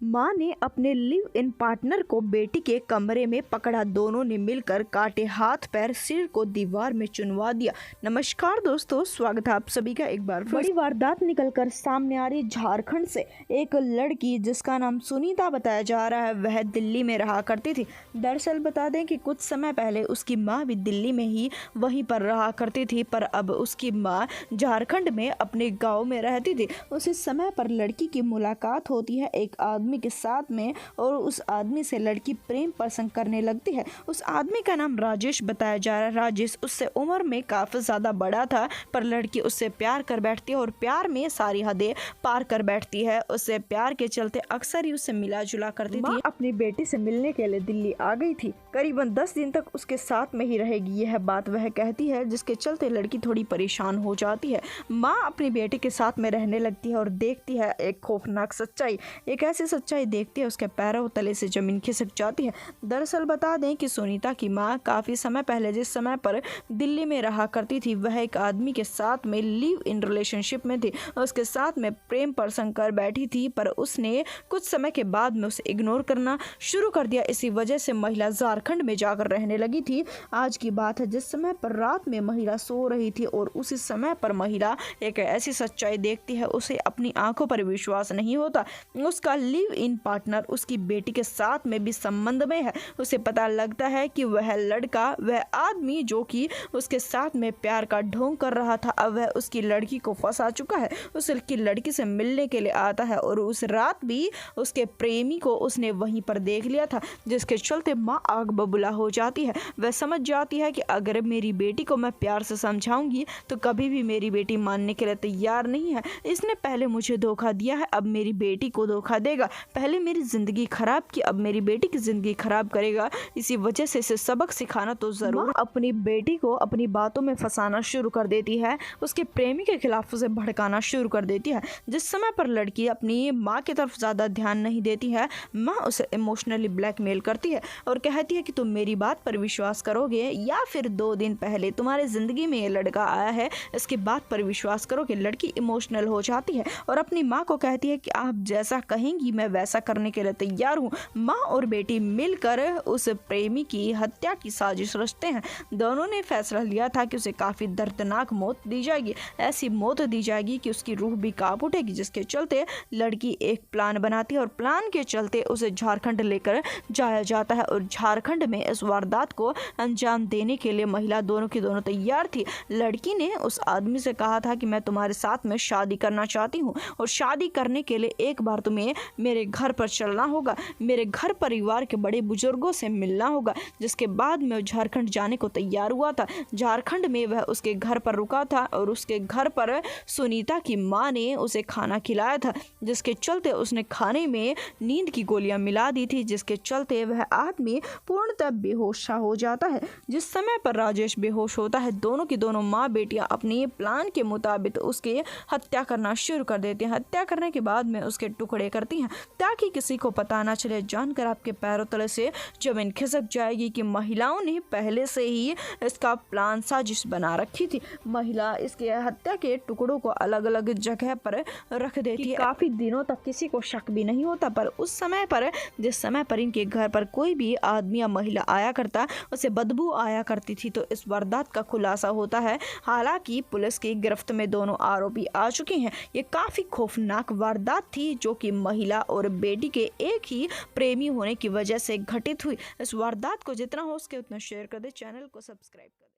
माँ ने अपने लिव इन पार्टनर को बेटी के कमरे में पकड़ा। दोनों ने मिलकर काटे हाथ पैर, सिर को दीवार में चुनवा दिया। नमस्कार दोस्तों, स्वागत है आप सभी का एक बार। बड़ी वारदात निकलकर सामने आ रही झारखंड से। एक लड़की जिसका नाम सुनीता बताया जा रहा है, वह दिल्ली में रहा करती थी। दरअसल बता दें कि कुछ समय पहले उसकी माँ भी दिल्ली में ही वहीं पर रहा करती थी, पर अब उसकी माँ झारखंड में अपने गाँव में रहती थी। उसी समय पर लड़की की मुलाकात होती है एक आदमी के साथ में, और उस आदमी से लड़की प्रेम प्रसंग करने लगती है। उस आदमी का नाम राजेश बताया जा रहा है। राजेश उससे उम्र में काफी ज्यादा बड़ा था, पर लड़की उससे प्यार कर बैठती है और प्यार में सारी हदें पार कर बैठती है। उससे प्यार के चलते अक्सर ही उससे मिला जुला करती थी। अपनी बेटी से मिलने के लिए दिल्ली आ गई थी। करीबन 10 दिन तक उसके साथ में ही रहेगी, यह बात वह कहती है, जिसके चलते लड़की थोड़ी परेशान हो जाती है। माँ अपनी बेटी के साथ में रहने लगती है और देखती है एक खौफनाक सच्चाई। एक ऐसी सच्चाई देखती है, उसके पैरों तले से जमीन खिसक जाती है। दरअसल बता दें कि सुनीता की माँ काफी समय पहले जिस समय पर दिल्ली में रहा करती थी, वह एक आदमी के साथ में लिव इन रिलेशनशिप में थी। उसके साथ में प्रेम प्रसंग कर बैठी थी, पर उसने कुछ समय के बाद में उसे इग्नोर करना शुरू कर दिया। इसी वजह से महिला झारखंड में जाकर रहने लगी थी। आज की बात है जिस समय पर रात में महिला सो रही थी, और उसी समय पर महिला एक ऐसी सच्चाई देखती है, उसे अपनी आंखों पर विश्वास नहीं होता। उसका लिव इन पार्टनर उसकी बेटी के साथ में भी संबंध में है। उसे पता लगता है कि वह लड़का, वह आदमी जो कि उसके साथ में प्यार का ढोंग कर रहा था, अब वह उसकी लड़की को फंसा चुका है। उसकी लड़की से मिलने के लिए आता है, और उस रात भी उसके प्रेमी को उसने वहीं पर देख लिया था, जिसके चलते माँ आग बबूला हो जाती है। वह समझ जाती है कि अगर मेरी बेटी को मैं प्यार से समझाऊंगी तो कभी भी मेरी बेटी मानने के लिए तैयार नहीं है। इसने पहले मुझे धोखा दिया है, अब मेरी बेटी को धोखा देगा। पहले मेरी जिंदगी खराब की, अब मेरी बेटी की जिंदगी खराब करेगा। इसी वजह से इसे सबक सिखाना तो जरूर। अपनी बेटी को अपनी बातों में फंसाना शुरू कर देती है, उसके प्रेमी के खिलाफ उसे भड़काना शुरू कर देती है। जिस समय पर लड़की अपनी माँ की तरफ ज्यादा ध्यान नहीं देती है, माँ उसे इमोशनली ब्लैकमेल करती है और कहती है कि तुम मेरी बात पर विश्वास करोगे, या फिर 2 दिन पहले तुम्हारे जिंदगी में ये लड़का आया है, इसकी बात पर विश्वास करोगे। लड़की इमोशनल हो जाती है और अपनी माँ को कहती है कि आप जैसा कहेंगी मैं वैसा करने के लिए तैयार हूँ। माँ और बेटी मिलकर उस प्रेमी की हत्या की साजिश रचते हैं। दोनों ने फैसला लिया था कि उसे काफी दर्दनाक मौत दी जाएगी, ऐसी मौत दी जाएगी कि उसकी रूह भी कांप उठेगी। जिसके चलते लड़की एक प्लान बनाती है और प्लान के चलते उसे झारखंड लेकर जाया जाता है, और झारखंड में इस वारदात को अंजाम देने के लिए महिला दोनों की दोनों तैयार थी। लड़की ने उस आदमी से कहा था कि मैं तुम्हारे साथ में शादी करना चाहती हूँ, और शादी करने के लिए एक बार तुम्हें मेरे घर पर चलना होगा, मेरे घर परिवार के बड़े बुजुर्गों से मिलना होगा। जिसके बाद में झारखंड जाने को तैयार हुआ था। झारखंड में वह उसके घर पर रुका था, और उसके घर पर सुनीता की माँ ने उसे खाना खिलाया था, जिसके चलते उसने खाने में नींद की गोलियां मिला दी थी, जिसके चलते वह आदमी पूर्णतः बेहोश हो जाता है। जिस समय पर राजेश बेहोश होता है, दोनों की दोनों माँ बेटियां अपने प्लान के मुताबिक उसकी हत्या करना शुरू कर देती हैं। हत्या करने के बाद में उसके टुकड़े करती हैं ताकि किसी को पता ना चले। जानकर आपके पैरों तले से जमीन खिसक जाएगी कि महिलाओं ने पहले से ही इसका प्लान साजिश बना रखी थी। महिला इसके हत्या के टुकड़ों को अलग अलग जगह पर रख देती है। काफी दिनों तक किसी को शक भी नहीं होता, पर उस समय पर जिस समय पर इनके घर पर कोई भी आदमी या महिला आया करता, उसे बदबू आया करती थी। तो इस वारदात का खुलासा होता है। हालांकि पुलिस की गिरफ्त में दोनों आरोपी आ चुके हैं। ये काफी खौफनाक वारदात थी, जो कि महिला और बेटी के एक ही प्रेमी होने की वजह से घटित हुई। इस वारदात को जितना हो सके उतना शेयर कर दे, चैनल को सब्सक्राइब कर दे।